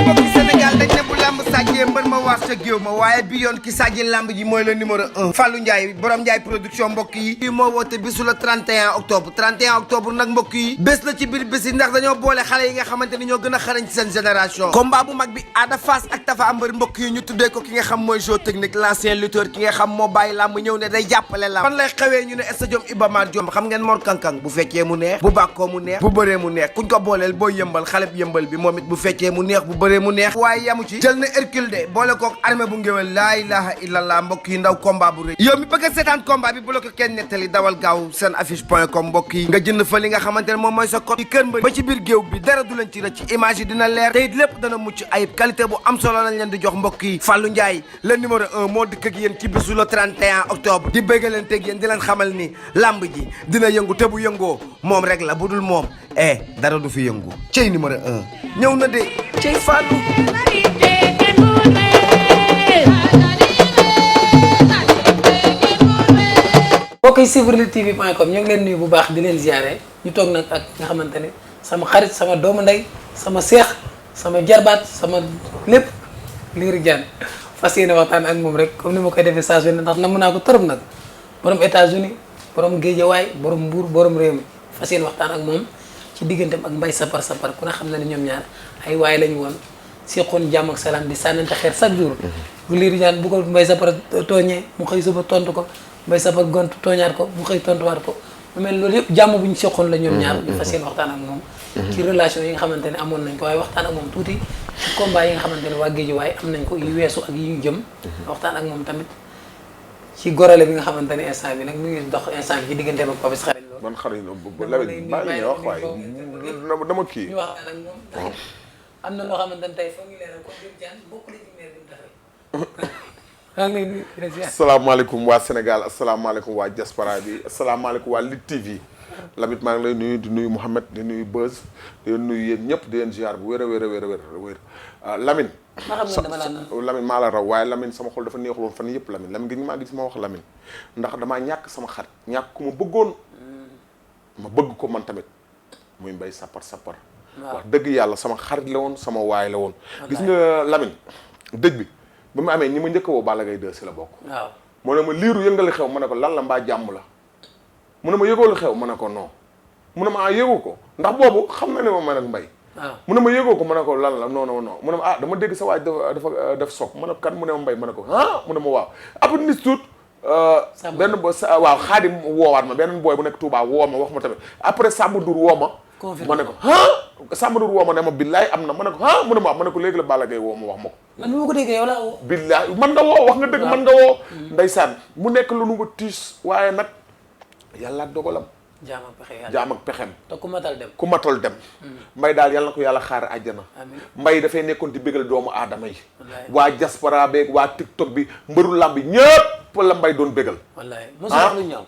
mbokki Sénégal dañ ne bu lamb sàjjee mbër ma war sa géew ma waaye bi yoon ki sàjji lamb ji mooy le numéro 1 Fallou Ndiaye borom Ndiaye production mbokk yi kii moo woote bisu le 31 octobre 31 octobre nag mbokk yi bés la ci biir bés yi ndax dañoo boole xale yi nga xamante ni ñoo gën a xarañ ci seen génération combat bu mag bi Ada Fass ak Tafa Mbër mbokk yi ñu tuddee ko ki nga xam mooy jeu technique l'ancien lutteur ki nga xam moo bàyyi lamb ñëw ne day jàppale lamb fan lay xewee ñu ne stadium Iba Mar Diop xam ngeen Mor Kankang bu feccee mu neex bu bàkkoo mu neex bu bëree mu neex kuñ ko booleel booy yëmbal xale bi yëmbal bi moom it bu feccee mu neex bu bëree mu neex waaye yamu ci jël na Hercule de boole kook armée bu ngéwél laa ilaha illallah mbokk yi ndaw combat bu rëy yow mi bëgg a seetaan combat bi bu la ko kenn nettali dawal gaaw seen affiche.com mbokk yi nga jënd fa li nga xamante ne moom mooy sa code yi kër mbër ba ci biir géew bi dara du leen ci rëcc image yi dina leer te it lépp dana mucc ayib qualité bu am solo lañ leen di jox mbokk yi Fallou Ndiaye le numéro 1 moo dikk ak yéen ci bisu le 31 octobre di bëgg leen teg yéen di leen xamal ni lamb ji dina yëngu te bu yëngoo moom rek la budul moom dara du fi yëngu cey numéro 1 ñëw na de cey Fallou mbokk yi suivre luttetv.com ñu ngi leen nuyu bu baax di leen ziare ñu toog nag ak nga xamante ne sama xarit sama doomu ndey sama seex sama jarbaat sama lépp Lirou Diane fas yéene waxtaan ak moom rek comme ni ma koy defee saa su ne ndax namm naa ko torop nag borom États-Unis borom Géejawaay borom Mbuur borom réew mi fas yéene waxtaan ak moom ci digganteem ak Mbaye Sapar ku ne xam na ne ñoom ñaar ay waay lañu woon seqoon jàmm ak salaam di sànnante xeer chaque jour bu Lirou Diane bu ko Mbaye Sapar tooñee mu xëy suba tontu ko Mbaye Sapar gont tooñaat ko mu xëy tontuwaat ko mu mel loolu yëpp jàmm bu ñu seqoon la ñoom ñaar ñu fas yéene waxtaan ak moom ci relation yi nga xamante ne amoon nañ ko waaye waxtaan ak moom tuuti ci combat yi nga xamante ne waa Géejawaay am nañ ko yu weesu ak yi ñu jëm waxtaan ak moom tamit ci gorale bi nga xamante ne instant bi nag mu ngi dox instant bi ci digganteem ak Papis xarit loolu man xarit Lamine bàyyi wax waaye dama kii ñu waxtaan ak moom am na loo xamante ne tey foog ñu leeral ko Lirou Diane bokk la ci Mère Binta Faye asalaamaaleykum waa Sénégal asalaamaaleykum waa diaspora bi asalaamaaleykum waa Lutte TV Lamine maa ngi lay nuyu di nuyu Mouhamed di nuyu Beuz di nuyu yéen ñëpp di leen ziar bu wér a wér a wér a wér Lamine Lamine maa la raw waaye Lamine sama xol dafa neexul woon fan yëpp Lamine gi maa gis ma wax Lamine ndax damaa ñàkk sama xarit ñàkk ku ma bëggoon ma bëgg ko man tamit muy Mbaye Sapar wax dëgg yàlla sama xarit la woon sama waay la woon gis nga Lamine dëj bi ba mu amee ñi ma njëkk woo Balla Gaye 2 si la bokk waaw mu ne ma Lirou yëngali xew ma ne ko lan la mbaa jàmm la mu ne ma yëgoolu xew ma ne ko non mu ne ma yëgoo ko ndax boobu xam na ne ma man ak Mbaye mu ne ma yëgoo ko ma ne ko lan la non mu ne ma dama dégg sa waaj dafa def soog ma ne ko kan mu ne ma Mbaye ma ne ko mu ne ma waaw après nis tuut benn waaw Xaadim woowaat ma benn booy bu nekk Touba woo ma wax ma tamit après Samba Ndour woo ma ma ne ko Samba Ndour woo ma ne ma billaay am na ma ne ko mu ne ma ne ko léegi la Balla Gaye woo ma wax ma ko man ma ko déggee yow laa woo billaay man nga woo wax nga dëgg man nga woo ndeysaan mu nekk lu nu nga tiis waaye nag yàlla ak dogalam jaam ak pexem te ku matal dem Mbaye daal yàlla na ko yàlla xaar àjjana Mbaye dafay nekkoon di bégal doomu aadama yi waa diaspora beeg waa TikTok bi mbëru làmb yi ñëpp la Mbaye doon bégal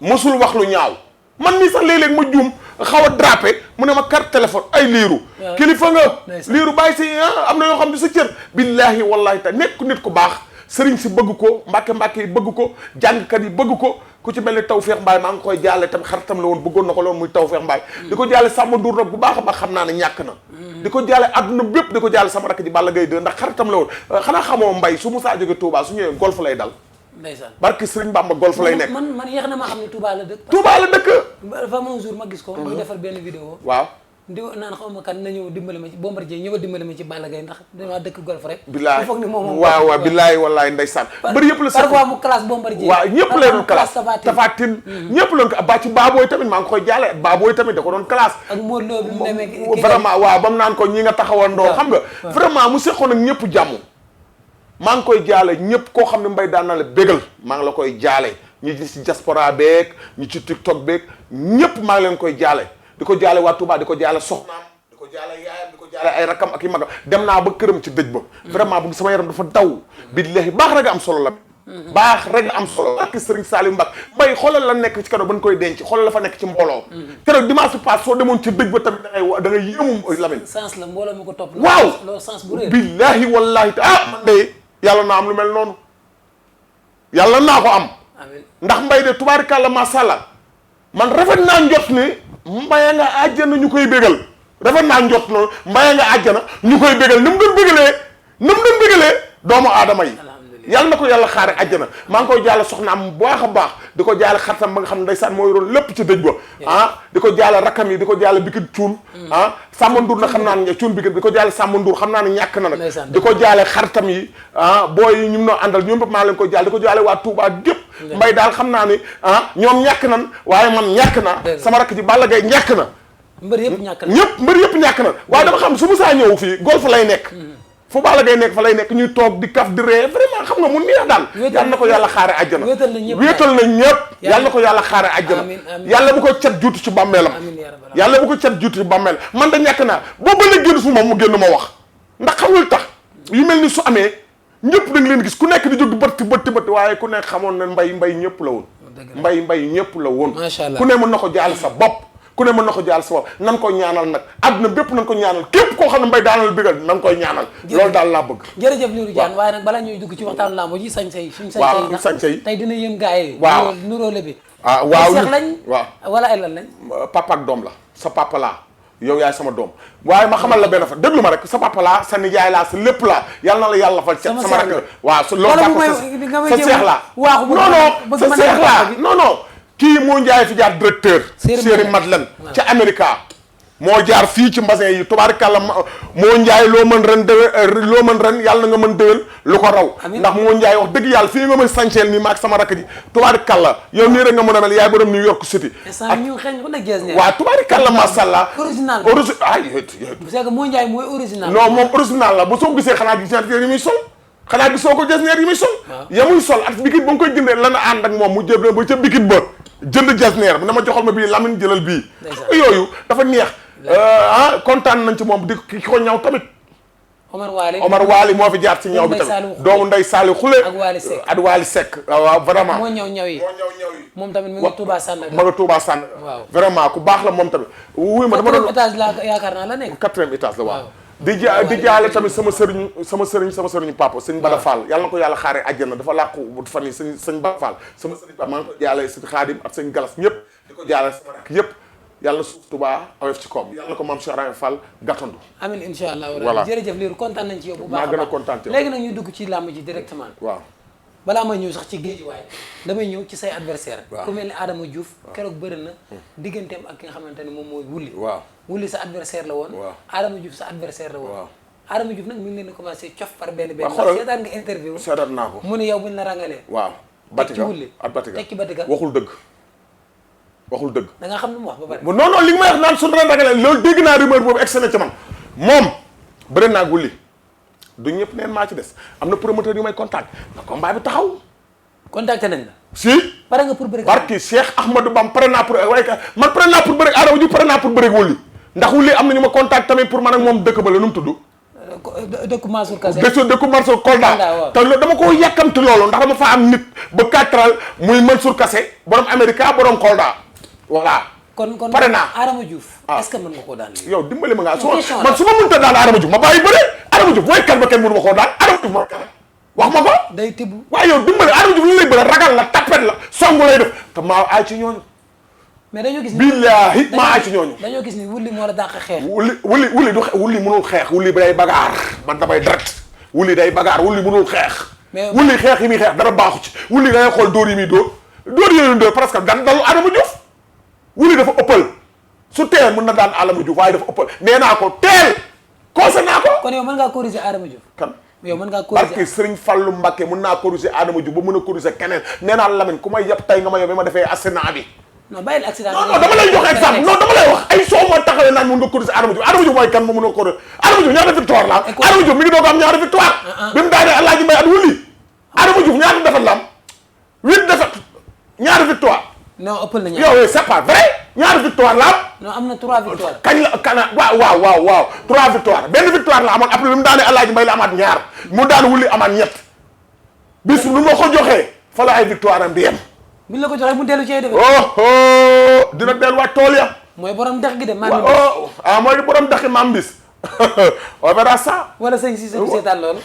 mosul wax lu ñaaw man mii sax léeg-léeg ma juum xaw a drapé mu ne ma carte téléphone ay Lirou kilifa nga Lirou bàyyi si am na yoo xam ne sa cër billaahi wallahi ta nekk nit ku baax sëriñ si bëgg ko mbàkke yi bëgg ko jàngkat yi bëgg ko ku ci mel ni Tawfekh Mbaye maa ngi koy jaale tam xaritam la woon bëggoon na ko loon muy Tawfekh Mbaye di ko jaale Samba Ndour nag bu baax a baax xam naa ne ñàkk na di ko jaale adduna bépp di ko jaale sama rakk ji Balla Gaye 2 ndax xaritam la woon xanaa xamoo Mbaye su Moussa jóge Touba su ñëwee golf lay dal ndeysaan barki Sëriñ Bamba golf lay nekk man yéex na ma xam ne Touba la dëkk Touba la dëkk dafa ma un jour ma gis ko muy defar benn vidéo waaw di naan xaw ma kan na ñëw dimbali ma ci Bombardier ñëw dimbali ma ci Balla Gaye ndax dama dëkk golf rek bilaay foog ni moom waaw bilaay wallaay ndeysaan bëri yëpp la parfois mu classe Bombardier waaw ñëpp la doon classe Tafatine ñëpp la doon ba ci Baboy tamit maa ngi koy jaale Baboy tamit da ko doon classe ak Modou Lô bi mu demee vraiment waaw ba mu naan ko ñi nga taxawandoo xam nga vraiment mu seqoon ak ñëpp jàmm maa ngi koy jaale ñëpp koo xam ne Mbaye daan na la bégal maa ngi la koy jaale ñi ci diaspora beeg ñi ci TikTok beeg ñëpp maa ngi leen koy jaale di ko jaale waa Touba di ko jaale soxnaam di ko jaale yaayam di ko jaale ay rakam ak i magam dem naa ba këram ci dëj ba vraiment bu sama yaram dafa daw billahi baax rek am solo la baax rek am solo ak Serigne Saliou Mbacke Mbaye xoolal la nekk ci kado ba ñu koy denc xoolal la fa nekk ci mbooloo keroog dimanche passe soo demoon ci dëj ba tamit da ngay yéemu Lamine sens la mbooloo mi ko topp waaw loolu sens bu rëy billahi wallahi man de yàlla naa am lu mel noonu yàlla naa ko am ndax Mbaye de tubaarikàlla masha Allah man rafet naa njot ni Mbaye nga àjjana ñu koy bégal rafet naa njot noonu Mbaye nga àjjana ñu koy bégal ni mu doon bégalee doomu aadama yi yàlla na ko yàlla xaare àjjana maa ngi koy jaale soxnaam bu baax a baax di ko jaale xaritam ba nga xam ne ndeysaan moo yoroon lépp ci dëj ba di ko jaale rakkam yi di ko jaale bikit cuun Samba Ndour na xam naa ne cuun bikit di ko jaale Samba Ndour xam naa ne ñàkk na nag di ko jaale xaritam yi booy yi ñu noo àndal ñoom ñëpp maa leen koy jaale di ko jaale waa Touba gépp Mbaye daal xam naa ni ñoom ñàkk nan waaye man ñàkk na sama rakk ji Balla Gaye ñàkk na mbër yëpp ñàkk na mbër yëpp ñàkk na waaye dama xam su mu saa ñëw fii golf lay nekk fu Balla Gaye nekk fa lay nekk ñuy toog di kaf di ree vraiment xam nga mu neex daal yàlla na ko yàlla xaare àjjana wéetal na ñëpp yàlla na ko yàlla xaare àjjana yàlla bu ko cat juutu ci bàmmeelam yàlla bu ko cat juutu ci bàmmeelam man da ñàkk naa boobu la génn fu moom mu génn ma wax ndax xamul tax yu mel ni su amee ñëpp da nga leen gis ku nekk di jóg di bëtti waaye ku nekk xamoon na mbay ñëpp la woon mbay ñëpp la woon ku ne mën na ko jaal sa bopp ku ne mën na ko jaal sa bopp nan ko ñaanal nag àdduna bépp nan ko ñaanal képp koo xam ne Mbaye daanal bégal nan koy ñaanal loolu daal laa bëgg jërëjëf Lirou Diane waaye nag balaa ñuy dugg ci waxtaanu lamb ji sañse yi suñu sañse yi tey dina yëm gars yi waaw nuróole bi waaw seex lañ waaw wala ay lan lañ papa ak doom la sa papa laa yow yaay sama doom waaye ma xamal la benn fa déglu ma rek sa papa laa sa nijaay laa sa lépp laa yàlla na la yàlla fal cet sama rek waaw loolu sa seex laa non sa seex laa non kii moo njaay fi jaar directeur Séri Madeleine ca Amérique moo jaar fii ci mbasin yi tubaarikàlla moo njaay loo mën ren yàlla na nga mën déwén lu ko raw ndax moo njaay wax dëgg yàlla fii nga mën sañseel nii maag sama rakk ji tubaarikàlla yow nii rek nga mën a mel yaay borom New York City waaw tubaarikàlla masàllaa original c'est que moo njaay mooy original non moom original la bu soo gisee xanaa gis yi muy sol xanaa gisoo ko jasneer yi muy sol ya muy sol ak bikit ba nga koy jëndee lana ànd ak moom mu jëb ba ca bikit ba jënd jasneer mu ne ma joxal ma bii Lamine jëlal bii yooyu dafa neex kontaan nañ ci moom di ki ko ñaw tamit Omar Waly moo fi jaar ci ñaw bi tamit doomu Ndey Saliou Xule ak Waly Seck waaw vraiment moo ñaw yi moom tamit mu ngi Touba Sandaga ma nga Touba Sandaga waaw vraiment ku baax la moom tamit wuy ma dama doon étage la yaakaar naa la nekk 4e étage la waaw di jaale tamit sama sëriñ papa sëñ Bada Fall yàlla na ko yàlla xaare àjjana dafa làqu fan yi sëñ Bada Fall sama sëriñ papa maa ngi ko jaale sëñ Xaadim ak sëñ Galas ñëpp di ko jaale sama rakk yëpp yàlla na suuf Touba oyof ci koom yàlla na ko maam Cheikh Rahane Fall gàttandu amiin insha allah voilà jërëjëf Lirou kontaan nañ ci yow bu baax maa gën a kontaan ci yow léegi nag ñu dugg ci làmb ji directement waaw balaa may ñëw sax ci géej waaye damay ñëw ci say adversaire ku mel ni Adama Diouf keroog bëri na digganteem ak ki nga xamante ne moom mooy Wuli waaw Wuli sa adversaire la woon Adama Diouf sa adversaire la woon Adama Diouf nag mi ngi leen di commencé cof par benn ndax seetaan nga interview seetaan naa ko mu ne yow buñ la rangalee waaw Batika ak Batika tekki Batika waxul dëgg da nga xam lu mu wax ba pare non li nga may wax naan suñu ren rangalee loolu dégg naa rumeur boobu egsi na ci man moom bëri naa ak Wuli du ñëpp neen maa ci des am na promoteur yu may contact na combat bi taxaw contacté nañ la si pare nga pour bëri barki Cheikh Ahmadou Bam pare naa pour waaye man pare naa pour bëri Adama Diouf pare naa pour bëri Wuli ndax Wuli am na ñu ma contact tamit pour man ak moom dëkk ba la nu mu tudd dëkku Mansour Kassé dëkku Mansour Kolda te dama ko yàkkamti loolu ndax dama fa am nit ba katral muy Mansour Kassé borom Amérique borom Kolda voilà kon pare naa Adama Diouf est-ce que mën nga koo daan yow dimbali ma ngaa man su ma mënta daan Adama Diouf ma bàyyi bëre Adama Diouf mooy kan ba kenn mënu ma koo daan Adama Diouf ma wax ma ko day tibb waaye yow dimbali Adama Diouf li lay bëre ragal la tapet la songu lay def te maa aay ci ñooñu mais dañoo gis billaahi maa aay ci ñooñu dañoo gis ni Wuli moo la dàq xeex Wuli du Wuli mënul xeex Wuli day bagaar man damay direct Wuli day bagaar Wuli mënul xeex Wuli xeex yi muy xeex dara baaxu ci Wuli ngay xool dóor yi muy dóor yooyu dóor presque dan dalu Adama Diouf Wuli dafa ëppal su teel mën na daan Adama Diouf waaye dafa ëppal nee naa ko teel conseil naa ko kon yow mën ngaa corriger Adama Diouf kan yow mën ngaa corriger barke Serigne Fallou Mbacké mën naa corriger Adama Diouf ba mën a corriger keneen nee naa Lamine ku may yëpp tey nga ma yow bi ma defee accident bi non bàyyil accident non dama lay jox exemple non dama lay wax ay soo ma taxawee naan mën nga corriger Adama Diouf mooy kan ma mën a corriger Adama Diouf ñaata victoire la am Adama Diouf mi ngi doog am ñaata victoire bi mu daanee Alaaji Mbay at Wuli Adama Diouf ñaata defet la am 8 defet ñaata victoire non ëppal na yow c'est pas vrai ñaata victoire la am non am na 3 victoire kañ la kana waaw 3 victoire benn victoire la amoon après bi mu daanee Alaaji Mbay la amaat ñaar mu daan Wuli amaat ñett bis lu ma ko joxee fa la ay victoire am di yem bi la ko joxee mu dellu ci ay defet dina delluwaat tool ya mooy borom dex gi de maam mooy borom dexi maam bis on verra ça wala sëñ Cissé bu seetaan loolu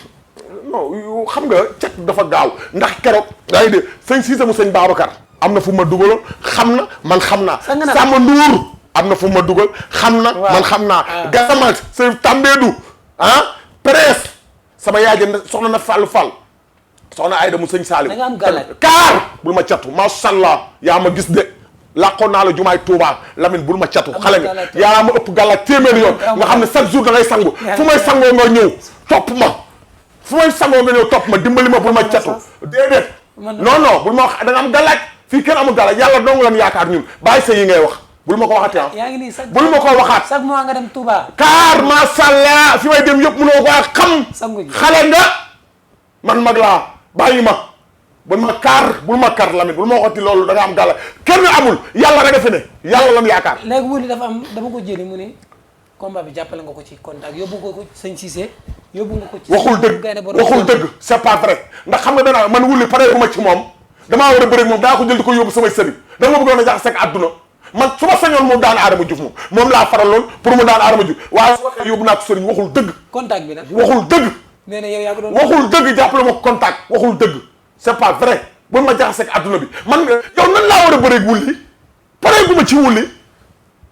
non xam nga cat dafa gaaw ndax keroog yaa ngi dégg sëñ Cissé mu sëñ Babacar am na fu ma dugaloon xam na man xam naa Samba Ndour am na fu ma dugal xam na man xam naa gasama sa Tambédou presse sama yaay ja soxna na Fall soxna Ayda mu sëñ Salim da nga am gàllank kaar bul ma catu macha allah yaa ma gis de làqoon naa la jumaay Touba Lamine bul ma catu xale nga yaa ma ëpp gàllank téeméeri yoon nga xam ne chaque jour da ngay sangu fu may sangoo nga ñëw topp ma fu may sangoo nga ñëw topp ma dimbali ma bul ma catu déedéet non bul ma wax da nga am gàllank fii kenn amul gàllank yàlla dong lan yaakaar ñun bàyyi sa yi ngay wax bul ma ko waxati yaa ngi nii sax bul ma ko waxaat chaque mois nga dem Touba kaar macha allah fi may dem yëpp mënoo ko xam xale nga man mag laa bàyyi ma bul ma kar Lamine bul ma waxati loolu da nga am gàlla kenn amul yàlla rek a fi ne yàlla lan yaakaar léegi wuli dafa am dama ko jëli mu ne combat bi jàppale nga ko ci contact yóbbu nga ko sëñ Cissé yóbbu nga ko ci waxul dëgg c'est pas vrai ndax xam nga danaa man wuli pare bu ma ci moom damaa war a bëri moom daa ko jël di ko yóbbu samay sëriñ da nga bëggoon a jax sek àdduna man su ma sañoon moom daan Adama Diouf moom laa faraloon pour mu daan Adama Diouf waaye su waxee yóbbu naa ko sëriñ waxul dëgg contact bi nag waxul dëgg nee na yow yaa ko doon waxul dëgg jàppale ma contact waxul dëgg c'est pas vrai bu ma jaxaseeg adduna bi man yow nan laa war a bëreeg wulli pare gu ma ci wulli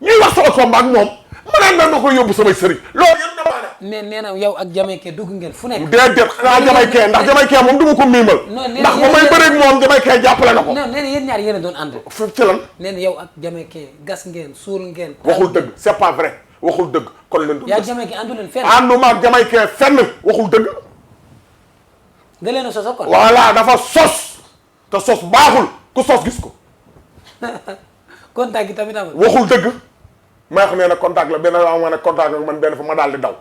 ñuy wax sama combat ak moom ma naan nan na ko yóbbu samay sëriñ loolu yëpp na maana nee na yow ak Jamaïcain dugg ngeen fu nekk déedéet xanaa Jamaïcain ndax Jamaïcain moom du ma ko miimal ndax ba may bëreeg moom Jamaïcain jàppale na ko non nee na yéen ñaar yéen a doon ànd fi ci lan nee na yow ak Jamaïcain gas ngeen suul ngeen waxul dëgg c'est pas vrai waxul dëgg kon leen du yaa Jamaïcain àndu leen fenn ànduma ak Jamaïcain fenn waxul dëgg da leen a sos kon voilà dafa sos te sos baaxul ku sos gis ko contact gi tamit amul waxul dëgg may xam ne nag contact la benn ma ne contact la man benn fa ma daal di daw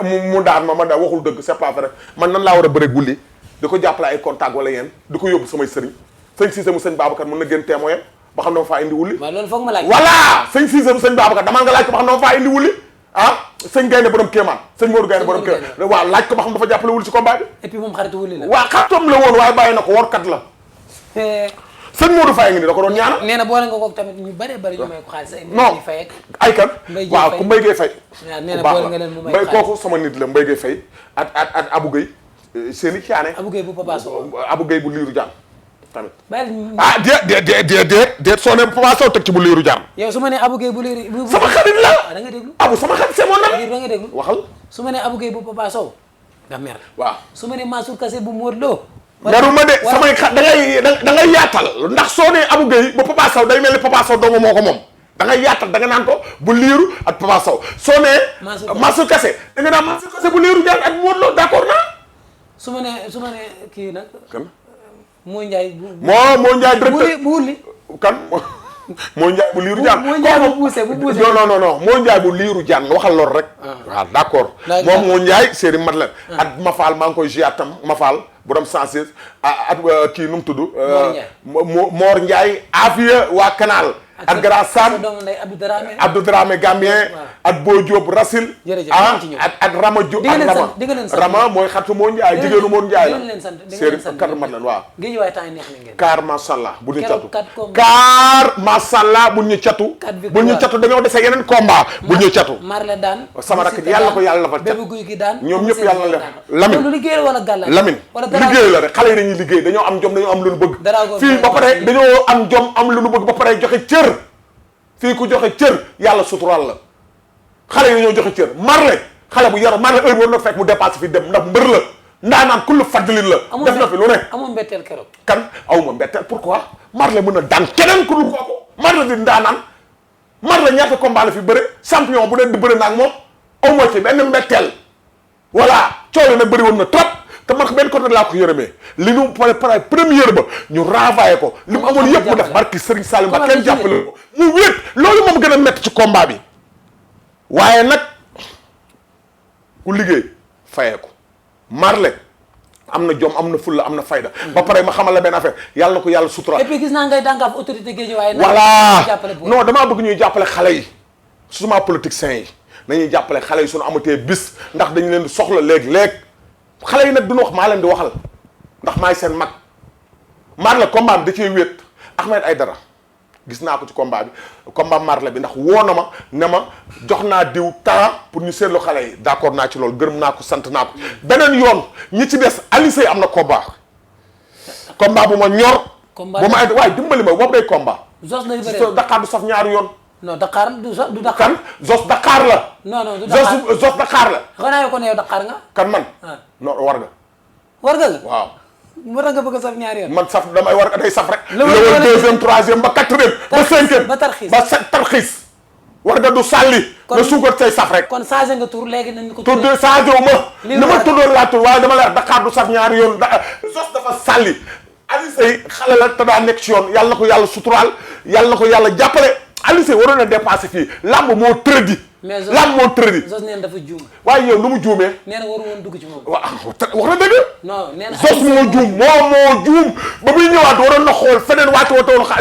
mu daan ma daw waxul dëgg c'est pas vrai man nan laa war a bëre gulli di ko jàppale ay contact wala yéen di ko yóbbu samay sëriñ sëñ Cissé mu sëñ Babacar mën na gën témoin ba xam ne ma faa indi wulli waaw loolu foog ma laaj voilà sëñ Cissé mu sëñ Babacar damal nga laaj ko ba xam ne ma faa indi wulli sëñ Gaynde borom Kéemaan sëñ Modou Gaynde borom Kéemaan waaw laaj ko ba xam dafa jàppale wulli ci combat bi et puis moom xaritu wulli la waaw xaritam la woon waaye bàyyi na ko workat la sëñ Modou Faye ngi ni da ko doon ñaanal nee na boole nga ko tamit ñu bëree bëri ñu may ko xaalis non Faye ay kan waaw ku Mbaye Gueye Faye waaw nee na boole nga leen mu may Mbaye kooku sama nit la Mbaye Gueye Faye at Abou Gueye seeni caane Abou Gueye bu Papa Sow Abou Gueye bu Lirou Diane tamit déet soo ne Papa Sow teg ci bu Lirou Diane yow su ma nee Abou Gueye bu Lirou sama xarit la da nga déglu Abou sama xarit c'est mon ami da nga déglu waxal su ma nee Abou Gueye bu Papa Sow nga mer waaw su ma nee Mansour Kassé bu Modou Lô meruma de samay xa da ngay yaatal ndax soo nee Abou Gueye ba Papa Sow day mel ni Papa Sow dong moo ko moom da ngay yaatal da nga naan ko bu Lirou ak Papa Sow soo nee Mansour Kassé da nga naan Mansour Kassé bu Lirou Diane ak Modou Lô d'accord naa su ma nee kii nag moo Ndiaye moo Ndiaye directeur bu wulli kan moo Ndiaye bu Lirou Diane moo Ndiaye bu buuse non moo Ndiaye bu Lirou Diane waxal loolu rek waaw d'accord moom moo Ndiaye séeri Madeleine at Mafal maa ngi koy jiyaat tam Mafal borom 116 at kii nu mu tudd Mor Ndiaye Afia waa Canal ak Grand Sam Abdou Dramé Gambien ak Bo Diop Rasil ak Rama Diop ak Rama mooy xatu moo Ndiaye jigéenu moo Ndiaye la séeri kat mat lan waaw kaar mashallah bu ñu catu kaar mashallah bu ñu catu dañoo dese yeneen combat bu ñu catu sama rakk yàlla ko yàlla fa cat ñoom ñëpp yàlla la Lamine liggéey la rek xale yi dañuy liggéey dañoo am jom dañoo am lu ñu bëgg fii ba pare dañoo am jom am lu ñu bëgg ba pare joxe cër fii ku joxe cër yàlla sutural la xale yi dañoo joxe cër Marley xale bu yaru Marley heure war na fekk mu dépassé fi dem ndax mbër la ndaanaan kullu fadlin la def na fi lu ne amoo mbetteel keroog kan awuma mbetteel pourquoi Marley mën a daan keneen ku dul kooku Marley di ndaanaan Marley ñaata combat la fi bëre champion bu dee di bëre naag moom awuma ci benn mbetteel voilà coow nag bëri woon na trop te man benn côté laa ko yërëmee li ñu pare première ba ñu renvoyé ko li mu amoon yëpp mu def barki Serigne Salim ba kenn jàppale ko mu wéet loolu moom gën a métti ci combat bi waaye nag ku liggéey fayee ko Marley am na jom am na fulla am na fayda ba pare ma xamal la benn affaire yàlla na ko yàlla sutura et puis gis naa ngay dànkaaf autorité géej waaye voilà non damaa bëgg ñuy jàppale xale yi surtout politiciens yi nañuy jàppale xale yi suñu amatee bis ndax dañu leen di soxla léeg-léeg xale yi nag duñu wax maa leen di waxal ndax maay seen mag Marley combat bi da cee wéet Ahmed Aïdara gis naa ko ci combat bi combat Marley bi ndax woo na ma ne ma jox naa diw temps pour ñu seetlu xale yi d'accord naa ci loolu gërëm naa ko sant naa ko beneen yoon ñi ci des Alisey am na combat bu ma ñor bu ma waaye dimbali ma boobu day combat Dakar du saf ñaari yoon non Dakar du Dakar. kan Zos Dakar la. non du Dakar Zos Dakar la. xanaa yow kon yow Dakar nga. kan man. non war nga. war nga. waaw. moo tax nga bëgg a saf ñaari yoon. man saf damay war day saf rek. loolu deuxième troisième ba quatrième. ba cinquième ba tarxiis ba tarxiis. war nga du sàlli. nga suukar say saf rek. kon changé nga tur léegi nañu ko. tur de changé wu ma. li ma tuddoon laa tur waaye dama lay wax Dakar du saf ñaari yoon Zos dafa sàlli. Aliou Seye xale la te daa nekk ci yoon yàlla na ko yàlla suturaal yàlla na ko yàlla jàppale Aliou Seye waroon na dépassé fii lamb moo tëradi. mais Zos lamb moo tëradi. Zos nee na dafa juum. waaye yow lu mu juumee. nee na waru woon dugg ci moom. waaw wax na dëgg. non nee na Zos moo juum moo juum ba muy ñëwaat waroon na xool feneen waati woo tawoon ko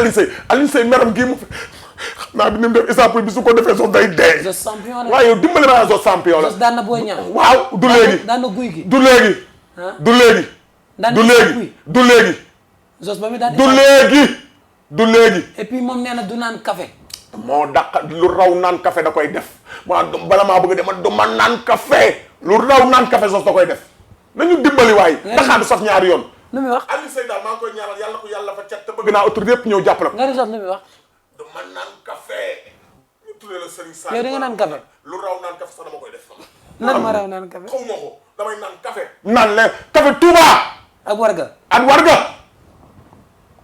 Aliou Seye meram gii mu fi xam naa bi ni mu def exemple bi su ko defee Zos day dee. Zos champion la waaye yow dimbali ma Zos champion la. Zos daan na booy ñaaw. waaw du léegi daan na guy gi. du léegi. du léegi. daan du léegi du léegi. Zos ba muy daan du léegi du léegi. et puis moom nee na du naan café. moo daq lu raw naan café da koy def maa bala maa bëgg dema du ma naan café lu raw naan café Zos da koy def nañu dimbali waay. Dakar du saf ñaari yoon. lu muy wax Aliou Seye daal maa ngi koy ñaanal yàlla ko yàlla fa cat te bëgg naa autorité yëpp ñëw jàppale ko. nga ni Zos lu muy wax. du ma naan café. ñu tuddee la Serigne Sall. yow da nga naan café. lu raw naan café sax dama koy def. lan ma raw naan café. xaw ma ko damay naan café. naan leen café Touba. ak warga. ak warga.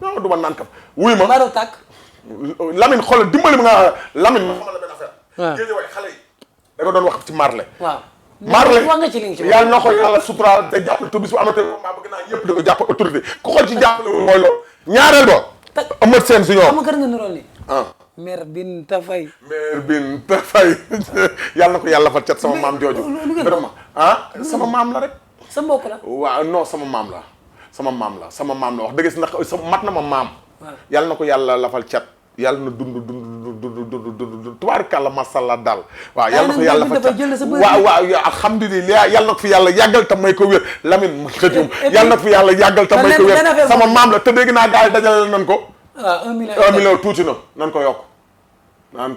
non du ma naan café wuy ma. Maro Tàkk. Lamine xoolal dimbali ma nga Lamine ma xamal la benn affaire. waaw Guédiawaye xale yi. da nga doon wax ci Marley. waaw. Marley wax nga ci li nga ci wax. yàlla na ko yàlla suturaal te jàppale te bis bu amatee combat bëgg naa ñëpp di ko jàpp autorité ku xool ci jàppale mooy loolu. ñaareel ba. Eumeu Sène si ñoom. xam nga kër nga niroon ni. Mère Binta Faye. Mère Binta Faye yàlla na ko yàlla fa cat sama maam jooju. vraiment sama maam la rek. sa mbokk la. waaw non sama maam la. sama maam la sama maam la wax dëgg si ndax mat na ma maam. yàlla na ko yàlla lafal cat. yàlla na dund tubaarkàlla masalla daal. waaw yàlla na ko yàlla fa cat waaw alhamdulilah yàlla na ko fi yàlla yàggal tam may ko wér Lamine ma xëjum yàlla na ko fi yàlla yàggal tam may ko wér sama maam la te dégg naa gars yi dajale nan ko. waaw 1 million 1 million tuuti na nan ko yokk. nan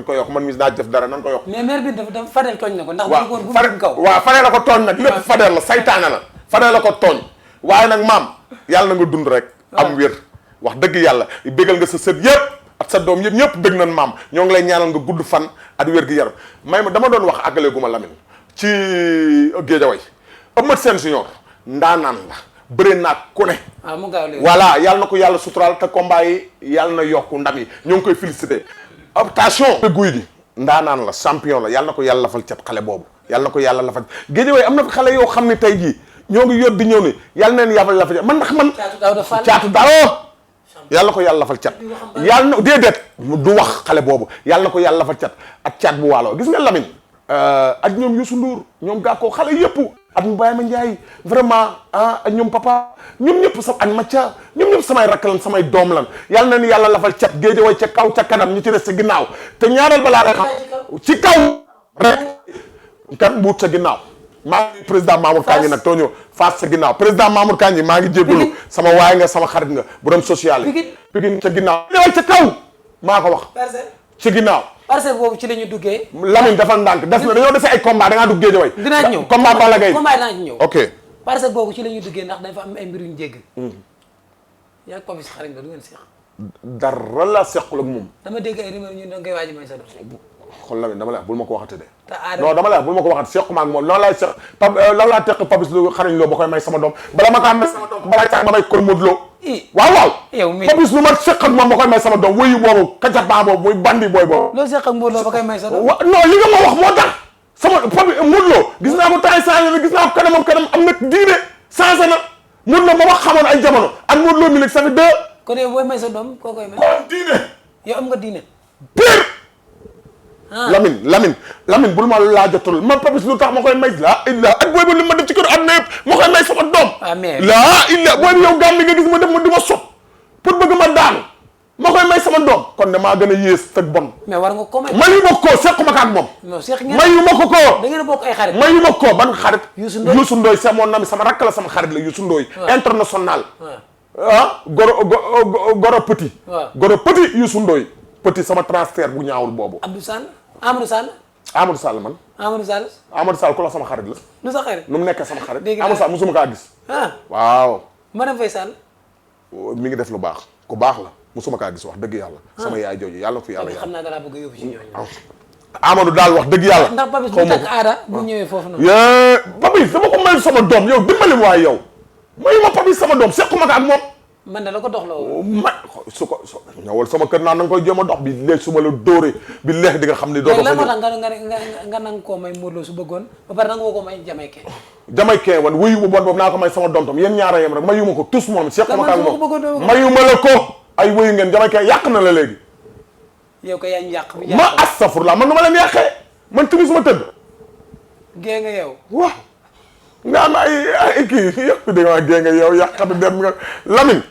ko yokk man mi naa def dara nan ko yokk. mais mère bi dafa Fadel tooñ na ko ndax. waaw Fadel la ko tooñ nag lépp Fadel la saytaane la Fadel la ko tooñ waaye nag maam yàlla na nga dund rek am wér wax dëgg yàlla bégal nga sa sët yëpp ak sa doom yëpp ñëpp bég nañ maam ñoo ngi lay ñaanal nga gudd fan ak wér gi yaram may ma dama doon wax àggale gu ma Lamine ci Guédiawaye Eumeu Sène Junior ndaanaan la bëre naag ku ne voilà yàlla na ko yàlla suturaal te combat yi yàlla na yokku ndam yi ñoo ngi koy félicité attention guy gi ndaanaan la champion la yàlla na ko yàlla lafal cat xale boobu yàlla na ko yàlla lafal Guédiawaye am na fi xale yoo xam ne tey jii ñoo ngi yóot di ñëw ni yàlla neen yàlla lafal cat man ndax man caatu daaw yàlla na ko yàlla lafal cat yàlla na déedéet du wax xale boobu yàlla na ko yàlla lafal cat ak cat bu waaloo gis nga Lamine ak ñoom Youssou Ndour ñoom gàkkoo xale yëpp ak mu Baye Ma Ndiaye vraiment ak ñoom papa ñoom ñëpp sama ak Macha ñoom ñëpp samay rakk lan samay doom lan yàlla na ni yàlla lafal cat Guédiawaye ca kaw ca kanam ñu ci des ca ginnaaw te ñaareel balaa rek ci kaw rek kan mbuut ca ginnaaw maa ngi président Mamour Kandji nag too ñëw face sa ginnaaw président Mamour Kandji maa ngi jéggalu sama waay nga sama xarit nga bu dem social yi Pikine ca ginnaaw ñëwal ca kaw maa ko wax ci ginnaaw parcelle boobu ci la ñu duggee Lamine defal ndànk def na dañoo defee ay combat da ngaa dugg Guédiawaye dinaa ñëw combat Balla Gaye combat dinaa ci ñëw ok parcelle boobu ci la ñu duggee ndax dafa am ay mbir yu ñu jégg yaa ko bis xarit nga du ngeen seex dara la sequl ak moom dama dégg ay rumeur ñu da ngay waaj may sa dox xool Lamine dama la bul ma ko waxate de non dama la bul ma ko waxate sequ ma ak moom loolu laay seq lan laa teq Papis lu xarañ loo ba koy may sama doom bala ma kaa may sama doom balaa sax ma may kon Modou Lô waaw yow mi Papis lu ma seq ak moom ba koy may sama doom wuyu boobu kacapaa boobu muy bandi booy boobu loolu seq ak Modou Lô ba koy may sa doom non li nga ma wax moo tax sama Papis Modou Lô gis naa ko taay changé na gis naa ko kanamam am na diine changé na Modou Lô ma wax xamoon ay jamono ak Modou Lô mi léegi ça fait 2 kon yow booy may sa doom koo koy may diine yow am nga diine pire Lamine bul ma laajatul man Papis lu tax ma koy may laa illa ak booy ba li ma def ci kër àdduna yëpp ma koy may sama doom laa illa booy bi yow gàmm nga gis ma def ma di ma sot pour bëgg ma daanu ma koy may sama doom kon damaa gën a yées fekk bon mais war nga ko may mayu ma ko seq ma ko ak moom mayu ma ko da ngeen a bokk ay xarit mayu ma ko ban xarit Youssou Ndoye c'est mon ami sama rakk la sama xarit la Youssou Ndoye international goro petit Youssou Ndoye petit sama transfert bu ñaawul boobu Amadou Sall man Amadou Sall ku la sama xarit la lu sa xarit nu mu nekkee sama xarit Amadou Sall musuma kaa gis waaw Madame Faye Sall mi ngi def lu baax ku baax la musuma kaa gis wax dëgg yàlla sama yaay jooju yàlla ko yàlla xam naa dara bëgg a yóbbu ci ñooñu Amadou daal wax dëgg yàlla ndax Papis bu takk aada bu ñëwee foofu noonu Papis dama ko may sama doom yow dimbali waaye yow mayu ma Papis sama doom sequma ko ak moom man de la ko doxloo su ko ñëwal sama kër naan na nga koy jéem a dox bi léegi su ma la dóoree bi léegi di nga xam ni doo lan moo tax nga nanga koo may Modou Lô su bëggoon ba pare nanga ko may Jamaïcain wan wuyu bu bon boobu naa ko may sama doom tam yéen ñaara yem rek mayu ma ko tous moom sequma ko ak moom mayu ma la ko ay wuyu ngeen Jamaïcain yàq na la léegi yow ko yaa ñu yàq ma astafurlah man nu ma leen yàqee man timis ma tëdd gée nga yow waaw nga am ay kii yëpp di nga gée nga yow yàqatu dem nga Lamine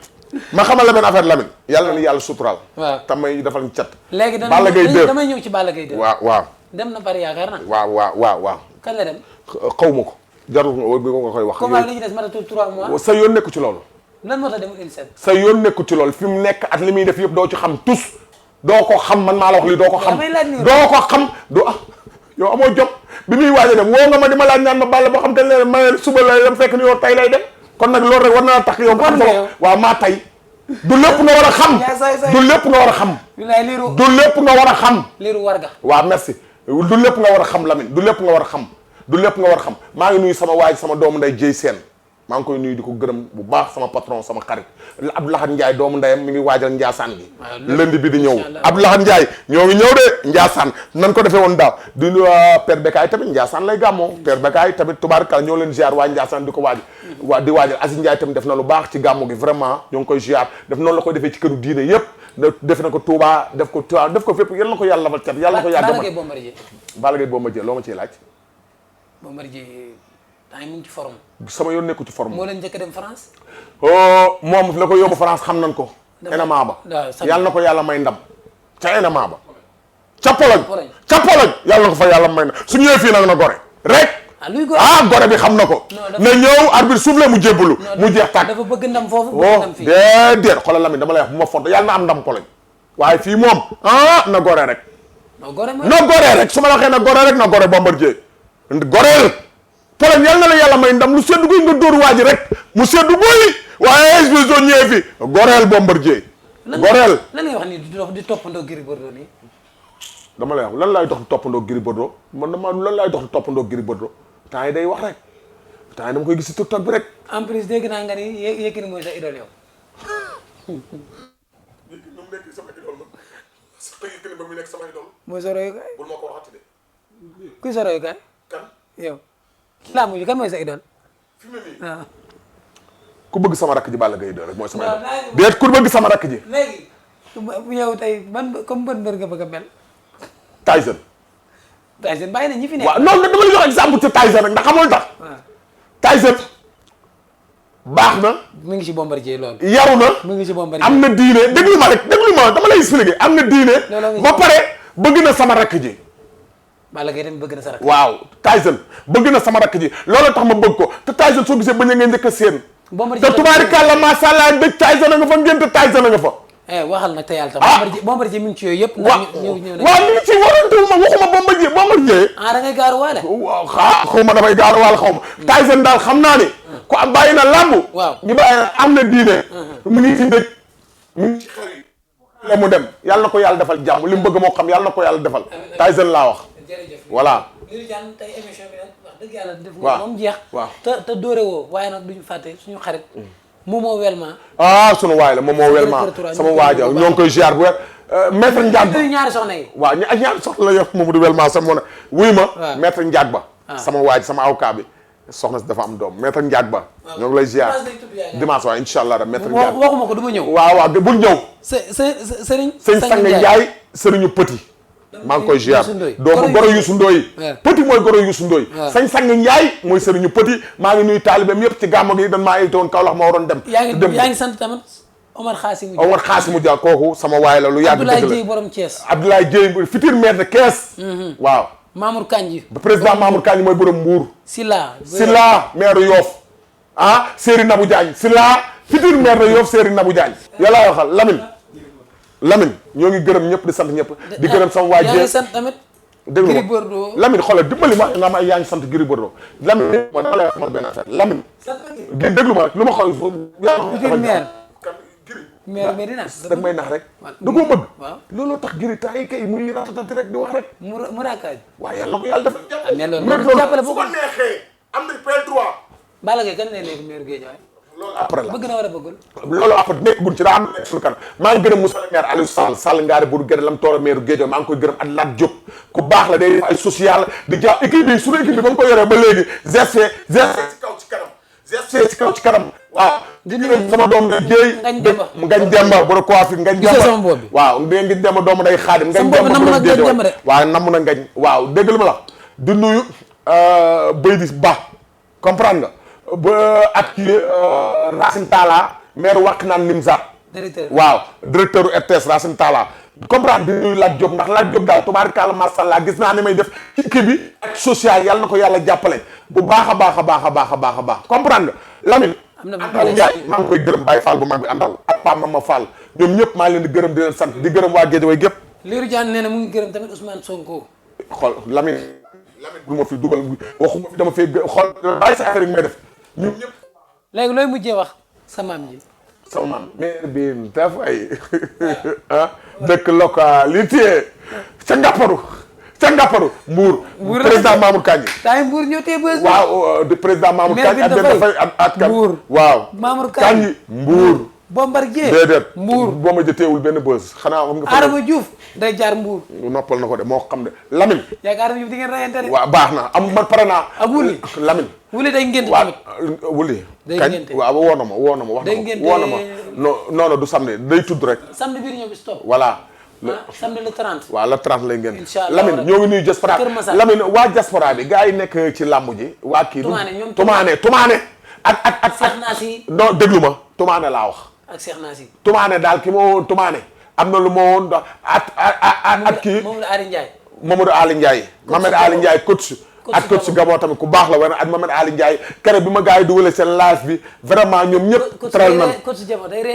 ma xamal la benn affaire Lamine yàlla na yàlla suturaal waaw tam may defal ñu cat léegi Balla Gaye 2 damay ñëw ci Balla Gaye 2 waaw dem na bari yaakaar na waaw kan la dem xaw ma ko jarul bi nga koy wax comment li ñu des matatul 3 mois sa yoon nekku ci loolu lan moo tax demul INSEP sa yoon nekku ci loolu fi mu nekk ak li muy def yëpp doo ci xam tus doo ko xam man maa la wax lii doo ko xam doo ko xam du yow amoo jom bi muy waaj a dem woo nga ma di ma laaj ñaan ma Balla boo xam te ne ma suba lay dem fekk ni yow tay lay dem kon nag loolu rek war na tax yow nga xam sama waaw maa tay du lépp nga war a xam du lépp nga war a xam du lépp nga war a xam liiru warga waaw merci du lépp nga war a xam Lamine du lépp nga war a xam du lépp nga war a xam maa ngi nuyu sama waaj sama doomu nday Dieye Sène maa ngi koy nuyu di ko gërëm bu baax sama patron sama xarit Abdoulaye Ndiaye doomu ndeyam mi ngi waajal Ndiassane bi lundi bi di ñëw Abdoulaye Ndiaye ñoo ngi ñëw de Ndiassane nan ko defee woon daaw di Père Bekaay tamit Ndiassane lay gàmmoo Père Bekaay tamit tubaarkal ñoo leen ziar waa Ndiassane di ko waaj di waajal Aziz Ndiaye tamit def na lu baax ci gàmmu gi vraiment ñoo ngi koy ziar def noonu la koy defee ci këru diine yëpp def na ko Touba def ko Touba def ko fépp yal na ko yàlla lafal cat yàlla na ko yàgg Balla Gaye Bombardier loo ma ciy laaj Bombardier temps yi mu ngi ci forme sama yoon nekku ci forme moo leen njëkk a dem France moom la ko yóbbu France xam nañ ko enema ba yàlla na ko yàlla may ndam ca enema ba ca Pologne yàlla na ko fa yàlla may ndam su ñëwee fii nag na gore rek gore bi xam na ko na ñëw arbitre soufflé mu jébbalu mu jeex tàkk dafa bëgg ndam foofu bëgg ndam fii déedéet xoolal Lamine dama lay wax bu ma font yàlla na am ndam Pologne waaye fii moom na gore rek na gore rek su ma la waxee na gore rek na gore Bombardier goreel Pologne yal na la yàlla may ndam lu seddu guy nga dóor waaji rek mu seddu boy waaye explosion ñëwee fi goreel Bombardier goreel lan ngay wax ni di toppandoo Gris Bordeaux nii dama lay wax lan laay dox di toppandoo Gris Bordeaux man dama lan laay dox di toppandoo Gris Bordeaux temps yi day wax rek temps yi dama koy gis si TikTok bi rek en plus dégg naa nga ni Yékini mooy sa idole yow nekk sama idole man Yékini ba mu nekk sama idole mooy sa royukaay bul ma ko waxati de kuy sa royukaay kan yow laa mujj kan mooy sa idole fi mu ne nii waaw ku bëgg sama rakk ji Balla Gaye 2 rek mooy sama idole déet ku bëgg sama rakk ji léegi yow tey ban comme ban mbër nga bëgg a mel Tyson bàyyi na ñi fi nekk waaw non dama la jox exemple ci Tyson rek ndax xamul tax Tyson baax na mu ngi ci Bombardier loolu yaru na mu ngi ci Bombardier am na diine déglu ma dama lay expliquer am na diine ba pare bëgg na sama rakk ji Balla Gaye tamit bëgg na sa rakk waaw Tyson bëgg na sama rakk ji loolu tax ma bëgg ko te Tyson soo gisee bañ a nga njëkk a séen te tubaarikàlla macha allah dëj Tyson a nga fa ngénte Tyson a nga fa waxal nag te yàlla tam Bombardier mi ngi ci yooyu yëpp waaw li ngi ci warantewuma waxuma Bombardier da ngay gaaru waale xaw ma damay gaaru waale xaw ma Tyson daal xam naa ni ku am bàyyi na làmb ñu bàyyi am na diine mu ngi ci dëj mu ngi ci xew yi mu dem yàlla na ko yàlla defal jàmm li mu bëgg moo xam yàlla na ko yàlla defal Tyson laa wax voilà Lirou Diane tey émission bi nag wax dëgg yàlla def nga moom jeex te dóore woo waaye nag duñu fàtte suñu xarit Momo Welma sunu waay la Momo Welma sama waaja ñoo ngi koy ziar bu wér maître Ndiaye ba ñaari soxna yi waaw ñaari soxna la yor Mamadou Welma sama ne wuy ma maître Ndiaye ba sama waaj sama avocat bi soxna si dafa am doom maître Ndiaye ba ñoo ngi lay ziar dimanche waaw incha allah maître Ndiaye waxuma ko du ma ñëw waaw bul ñëw sëriñ Sang Ndiaye sëriñu Petit maa ngi koy ziar doomu goro Youssou Ndoye Petit mooy goro Youssou Ndoye Sang Ndiaye mooy sëriñu Petit maa ngi nuyu taalibeem yëpp ci gàmmu gi dañ maa invité woon Kaolack ma waroon dem yaa ngi sant tamit Omar Khassimou Dia kooku sama waay la lu yàgg dëgg la Abdoulaye Dieye borom Thiès Abdoulaye Dieye futur maire de Thiès waaw Mamour Kandji président Mamour Kandji mooy borom Mbour Silla maire Yoff Serigne Nabou Diagne Silla futur maire de Yoff Serigne Nabou Diagne yàlla waxal Lamine ñoo ngi gërëm ñëpp di sant ñëpp di gërëm sama waay yaa ngi sant tamit déglu Gris Bordeaux Lamine xoolal dimbali ma nga ma yaa ngi sant Gris Bordeaux Lamine ma dama lay wax benn affaire Lamine déglu ma lu ma xool mère Medina dag may nax rek da koo bëgg looloo tax giri temps yi kay muy ratatati rek di wax rek mu raakaaj waaye yàlla ko yàlla defal jàmm mais loolu jàppale bu ko neexee am nañ P3 Balla Gaye kan ne léegi maire Guédiawaye loolu après la bëgg na war a bëggul loolu après nekk gun ci daa am nekk suñu kanam maa ngi gërëm Moussa maire Aliou Sall ngaari buru gërëm lam toora maire Guédiawaye maa ngi koy gërëm ak Lat Diop ku baax la day def ay social di jàpp équipe bi suñu équipe bi ba mu ko yoree ba léegi geste ci kaw ci kanam geste ci kaw ci kanam waaw di nuyu sama doom nga jéey ngañ demba bu ko fi ngañ demba waaw ngañ demba doomu day xaadim ngañ demba waaw namm na ngañ waaw dégg lu ma la di nuyu bëy di ba comprendre nga ba ak kii Racine Talla maire Wakhinane Nimzatt waaw directeur RTS Racine Talla comprendre di nuyu Lat Diop ndax Lat Diop daal tubaarkalla masàllaa gis naa ni may def ci kii bi ak social yàlla na ko yàlla jàppale bu baax a baax a baax a baax a baax a baax comprendre nga Lamine Andal Ndiaye maa ngi koy gërëm Baye Fall bu mag bi Andal ak Pape Mama Fall ñoom ñëpp maa ngi leen di gërëm di leen sant di gërëm waa Guédiawaye gépp Lirou Diane nee na mu ngi gërëm tamit Ousmane Sonko xool Lamine bu ma fi dugal waxuma fi dama fay xool bàyyi sa affaire yi may def ñun ñëpp léegi looy mujjee wax sa maam ji sama maam Mère Binta Faye dëkk localité ca Ngapparu Mbour président Mamour Kandji tay Mbour ñoo tee bës waaw de président Mamour Kandji ak Binta Faye ak kan waaw Mamour Kandji Mbour Bombardier déedéet Mbour boo ma jëteewul benn bës xanaa xam nga Adama Diouf day jaar Mbour noppal na ko de moo xam de Lamine yaag Adama Diouf di ngeen rayante de waaw baax na am man pare naa ak Wuli Lamine Wuli day ngénte tamit Wuli day kañ ngénte waaw woo na ma wax na ma woo na ma non du samedi day tudd rek samedi biir ñëw bi stop voilà samedi le 30 waaw le 30 lay ngeen Inch'Allah Lamine ñoo ngi nuyu diaspora Lamine waa diaspora bi gars yi nekk ci làmb ji waa kii Tumaane ak Cheikh Nassi non déglu ma Tumaane laa wax ak Cheikh Nassi Tumaane daal ki ma woon Tumaane am na lu ma woon ak kii Mamadou Ali Ndiaye Mamadou Ali Ndiaye coach ak coach Gabon tamit ku baax la war ak Mamadou Ali Ndiaye kere bi ma gars yi dugalee seen live bi vraiment ñoom ñëpp teral nan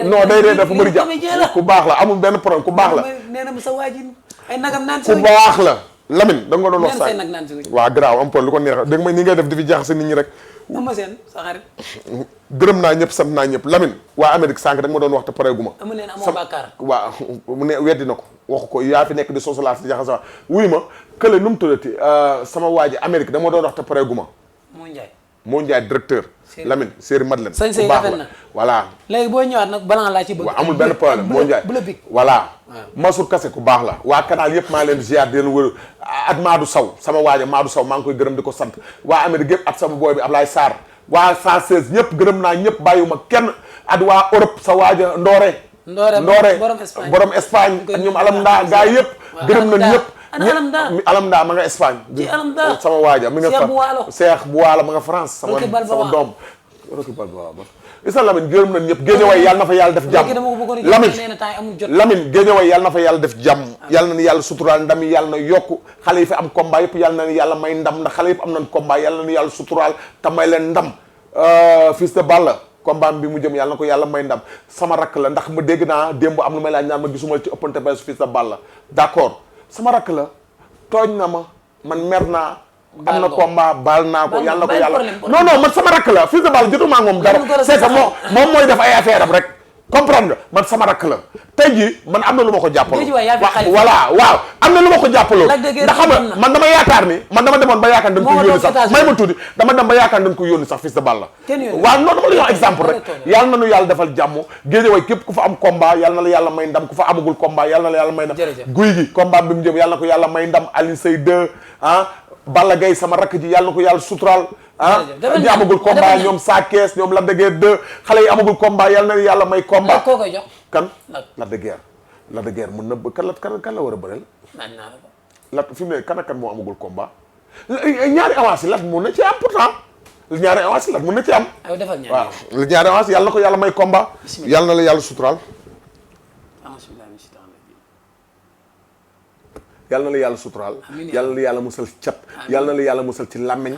non day ree dafa bëri jàpp ku baax la amul benn problème ku baax la nee na sa waaji ay nagam naan ku baax la Lamine da nga doon wax sax waaw garaaw am lu ko neex dégg ma ni ngay def di fi jaax sa nit ñi rek ama seen sa xarit gërëm naa ñëpp sant naa ñëpp Lamine waa Amérique sànq rek ma doon wax te pareegu ma amu leen amoo bàkkaar waaw mu ne weddi na ko waxu ko yaa fi nekk di sosalaat si jaxasa wuy ma kële nu mu tuddati sama waa ji Amérique dama doon wax te pareegu ma moo Ndiaye directeur Lamine Séri Madeleine sañ say rafet na voilà léegi boo ñëwaat nag balaa laa ci bëgg waaw amul benn problème moo Ndiaye bu la big voilà Mansour Kassé ku baax la waa canal yëpp maa leen ziar di leen wër ak Madou Sow sama waaja Madou Sow maa ngi koy gërëm di ko sant waa Amérique yëpp ak sama booy bi Ablaye Sarr waa 116 ñëpp gërëm naa ñëpp bàyyiwuma kenn ak waa Europe sa waaja Ndoore borom Espagne ak ñoom Alamda gaa yëpp gërëm nañ ñëpp Alamda ma nga Espagne sama waaja mi nga Cheikh Bouwala ma nga France sama doom Rocky Balboa isa Lamine gërëm nañ ñëpp Guédiawaye yàlla na fa yàlla def jàmm Lamine Guédiawaye yàlla na fa yàlla def jàmm yàlla na ni yàlla suturaal ndam yi yàlla na yokku xale yi fi am combat yëpp yàlla na ni yàlla may ndam ndax xale yëpp am nañ combat yàlla na ni yàlla suturaal te may leen ndam Fils de Balla combat bi mu jëm yàlla na ko yàlla may ndam sama rakk la ndax ma dégg naa démb am lu may laaj naan ma gisuma ci ëppante bay su Fils de Balla d'accord sama rakk la tooñ na ma man mer naa am na combat baal naa ko yàlla na ko yàlla non man sama rakk la Fils de Balla jotuma ak moom dara c'est que moom mooy def ay affaire am rek comprendre nga man sama rakk la tey jii man am na lu ma ko jàppaloo voilà waaw am na lu ma ko jàppaloo ndax xam nga man dama yaakaar ni man dama demoon ba yaakaar dañ ko yónni sax may ma tuuti dama dem ba yaakaar dañ ko yónni sax Fils de Balla waaw non dama la jox exemple rek yàlla na nu yàlla defal jàmm Guédiawaye képp ku fa am combat yàlla na la yàlla may ndam ku fa amagul combat yàlla na la yàlla may ndam guy gi combat bi mu jëm yàlla na ko yàlla may ndam Alioune Seye 2 Balla Gaye sama rakk ji yàlla na ko yàlla suturaal ñi amagul combat ñoom Sa Thiès ñoom Lac de Guiers 2 xale yi amagul combat yàlla na yàlla may combat koo koy jox kan Lac de Guiers mën na kan la war a bëreel Lac fi mu ne kan ak kan moo amagul combat ñaari avance Lac mun na ci am pourtant ñaari avance Lac mun na ci am waaw ñaari avance yàlla na ko yàlla may combat yàlla na la yàlla suturaal yàlla na la yàlla suturaal yàlla na la yàlla musal ci cat yàlla na la yàlla musal ci làmmiñ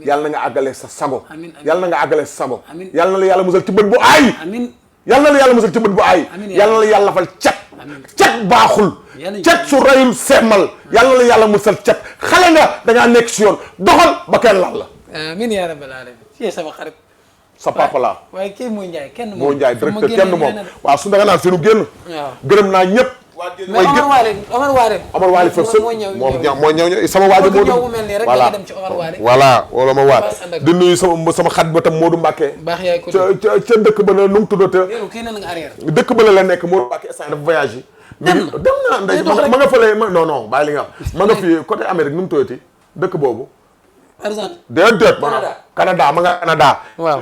yàlla na nga àggale sa sago yàlla na nga àggale sa sago yàlla na la yàlla musal ci bët bu aay yàlla na la yàlla musal ci bët bu aay yàlla na la yàlla fal cat baaxul cat su rayul semmal yàlla na la yàlla musal cat xale nga dangaa nekk si yoon doxal ba kenn laal la amiin yaa rabbal alamin ci sama xarit sa papa la waaye kii mooy Ndiaye kenn moo Ndiaye directeur kenn moom waaw su nga naan seenu génn gërëm naa ñëpp mais Omar Waale foofu moo ñëw sama waajo Modou voilà wala ma waat di nuyu sama xat ba tam Modou Mbacke ca dëkk ba la nu mu tuddate dëkk ba la nekk Modou Mbacke instant dafa voyage yi dem naa ndey ma nga fële non bàyyi li nga wax ma nga fii côté Amérique nu mu tuddati dëkk boobu déedéet Canada ma nga Canada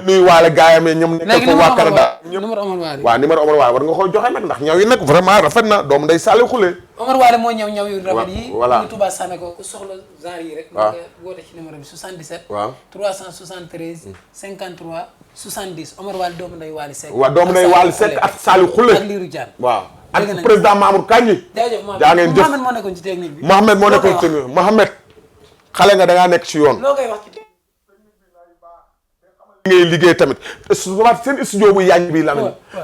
nuyu waale gaayam yi ñoom nekk ko waa Canada waaw numéro Omar Waale war nga koy joxe nag ndax ñaw yi nag vraiment rafet na doomu nday sàlli xulee Omar Waale moo ñëw yu rafet yi voilà ñu Touba Sané ko ku soxla genre yi rek nga woote ci numéro bi 77 373 53 70 Omar Waale doomu nday Waale Seck waaw doomu nday Waale Seck ak Saliou Khoule ak Lirou Diane waaw ak président Mamour Kandji jaa ngeen jëf Mohamed moo nekkoon ci technique bi Mohamed moo nekkoon ci technique Mohamed xale nga da ngaa nekk ci yoon loo koy wax ci ngay liggéey tamit seen studio bu yanj bi la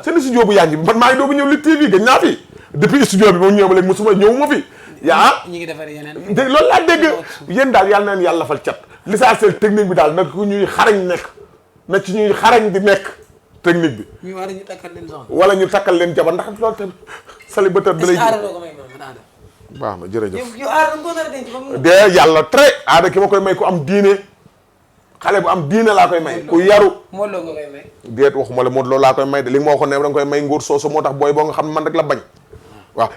seen studio bu yanj bi man maa ngi doogu ñëw Lutte TV gëj naa fi depuis studio bi moom ñëw ba léegi mosuma ñëw ma fi yaa ñi ngi defar yeneen dégg loolu laa dégg yéen daal yàlla na yàlla fal cat l'essentiel technique bi daal nag ku ñuy xarañ nekk na ci ñuy xarañ di nekk technique bi ñu war ñu takkal leen soxna wala ñu takkal leen jabar ndax loolu tamit célibataire da lay baax na jërëjëf de yàlla très aada ki ma koy may ku am diine xale bu am diine laa koy may ku yaru Modou Lô nga koy may déet waxuma la Modou Lô laa koy may de li nga ma waxoon ne da nga koy may nguur soosu moo tax booy boo nga xam ne man rek la bañ waaw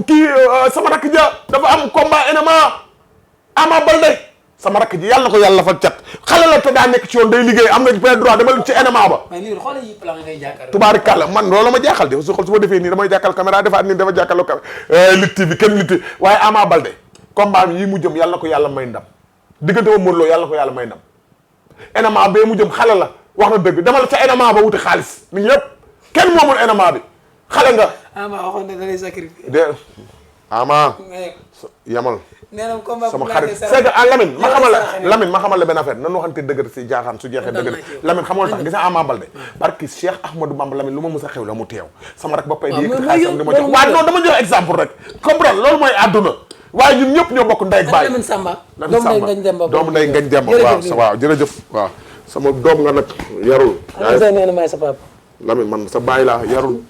kii sama rakk ja dafa am combat MMA Ama Baldé sama rakk ji yàlla na ko yàlla fa cat xale la te daa nekk ci yoon day liggéey am nga ci plein droit dama ci MMA ba mais lii xoolal yi plan ngay jàkkaarloo tubaarikàlla man loolu ma jaaxal de su xool su ma defee nii damay jàkkal caméra defaat nii dafa jàkkaloo Lutte TV kenn Lutte waaye Ama Baldé combat yi mu jëm yàlla na ko yàlla may ndam diggante ma Modou Lô yàlla na ko yàlla may ndam MMA bee mu jëm xale la wax na dëgg dama la ca MMA ba wuti xaalis nit ñëpp kenn moomul MMA bi xale nga Ama waxoon na da lay sacrifier de Ama yamal nee na combat sama xarit c'est que Lamine ma xamal la benn affaire nan waxante dëgg si jaaxaan su jeexee dëgg Lamine xamal tax gis nga Ama Baldé parce que Cheikh Ahmadou Bamba Lamine lu ma mës a xew la mu teew sama rek ba pay di yëkkati xaalisam di ma jox waaw non dama jox exemple rek comprendre loolu mooy àdduna waaye ñun ñëpp ñoo bokk ndey ak baay Lamine Samba doomu ndey ngañ demba waaw jërëjëf waaw sama doom nga nag yarul nee na may sa papa Lamine man sa baay laa yarul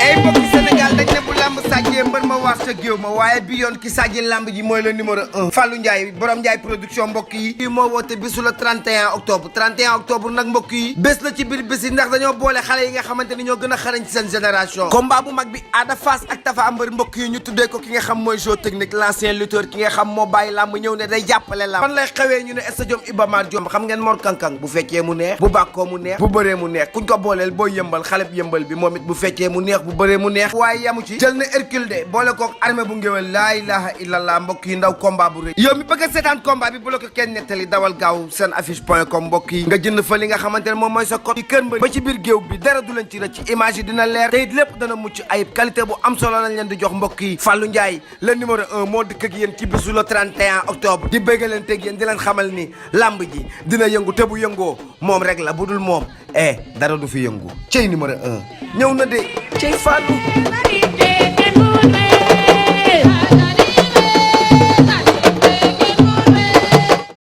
ay mbokki Sénégal dañ ne bu lamb sàjjee mbër ma wax sa géew ma waaye bi yoon ki sàjji lamb ji mooy le numéro 1 Fallou Ndiaye borom Ndiaye production mbokk yi moo woote bisu le 31 octobre 31 octobre nag mbokk yi bés la ci biir bés yi ndax dañoo boole xale yi nga xamante ni ñoo gën a xarañ ci seen génération combat bu mag bi Ada Fass ak Tafa Mbër mbokk yi ñu tuddee ko ki nga xam mooy jeu technique l'ancien lutteur ki nga xam moo bàyyi lamb ñëw ne day jàppale lamb fan lay xewee ñu ne stadium Iba Mar Diop xam ngeen Mor Kankang bu fekkee mu neex bu bàkkoo mu neex bu bëree mu neex kuñ ko booleel booy yëmbal xale bi yëmbal bi moom it bu fekkee mu neex bu bëree mu neex waaye yamu ci jël na Hercule de boole kook armée bu ngéwél laa ilaha illallah mbokk yi ndaw combat bu rëy yow mi bëgg a seetaan combat bi bu la ko kenn nettali dawal gaaw seen affiche.com mbokk yi nga jënd fa li nga xamante ne moom mooy sa code yi kër mbëri ba ci biir géew bi dara du leen ci rëcc image yi dina leer te it lépp dana mucc ayib qualité bu am solo lañ leen di jox mbokk yi Fallou Ndiaye le numéro 1 moo dikk ak yéen ci bisu le 31 octobre di bëgg leen teg yéen di leen xamal ni lamb ji dina yëngu te bu yëngoo moom rek la bu dul moom dara du fi yëngu cey numéro 1 ñëw na de cey Fallou